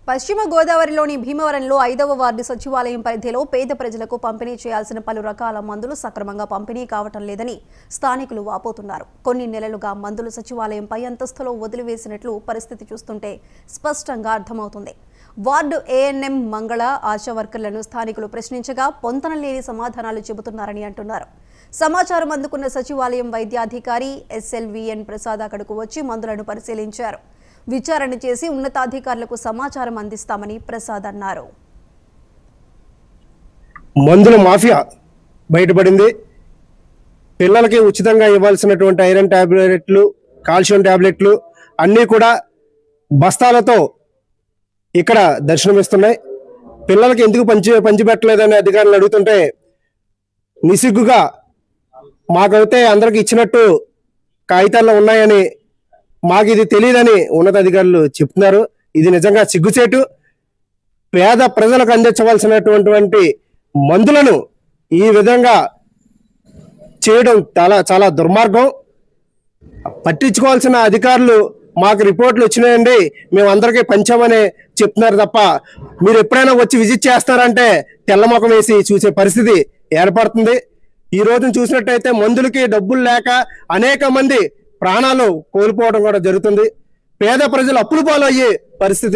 పశ్చిమ గోదావరిలోని భీమవరంలో 5వ వార్డు సచివాలయం పరిధిలో పేద ప్రజలకు పంపిణీ చేయాల్సిన పలు రకాల మందులు సక్రమంగా పంపిణీ కావటం లేదని స్థానికులు వాపోతున్నారు. కొన్ని నెలలుగా మందులు సచివాలయం పై అంతస్తులో వదిలివేసినట్లు పరిస్థితి చూస్తుంటే స్పష్టంగా అర్థమవుతుంది. వార్డు ఏఎన్ఎం మంగళ ఆశా వర్కర్లను స్థానికులు ప్రశ్నించగా పొంతనలేని సమాధానాలు చెబుతున్నారని అంటున్నారు. సమాచారం అందుకున్న సచివాలయం వైద్యాధికారి ఎస్ఎల్విఎన్ ప్రసాద్ అక్కడకు వచ్చి మందులను పరిశీలించారు. విచారణ చేసి ఉన్నతాధికారులకు సమాచారం అందిస్తామని ప్రసాద్ అన్నారు. మందుల మాఫియా బయటపడింది. పిల్లలకి ఉచితంగా ఇవ్వాల్సినటువంటి ఐరన్ టాబ్లెట్లు, కాల్షియం టాబ్లెట్లు అన్నీ కూడా బస్తాలతో ఇక్కడ దర్శనమిస్తున్నాయి. పిల్లలకి ఎందుకు పంచిపెట్టలేదని అధికారులు అడుగుతుంటే నిసిగ్గుగా మాకైతే అందరికి ఇచ్చినట్టు కాగితాల్లో ఉన్నాయని, మాకు ఇది తెలియదని ఉన్నతాధికారులు చెప్తున్నారు. ఇది నిజంగా సిగ్గుచేటు. పేద ప్రజలకు అందించవలసినటువంటి మందులను ఈ విధంగా చేయడం చాలా దుర్మార్గం. పట్టించుకోవాల్సిన అధికారులు మాకు రిపోర్ట్లు వచ్చినాయండి, మేము అందరికీ పంచామని చెప్తున్నారు తప్ప మీరు ఎప్పుడైనా వచ్చి విజిట్ చేస్తారంటే తెల్లముఖం వేసి చూసే పరిస్థితి ఏర్పడుతుంది. ఈ రోజున చూసినట్టయితే మందులకి డబ్బులు లేక అనేక మంది ప్రాణాలు కోల్పోవడం కూడా జరుగుతుంది. పేద ప్రజలు అప్పుల పాలు అయ్యే పరిస్థితి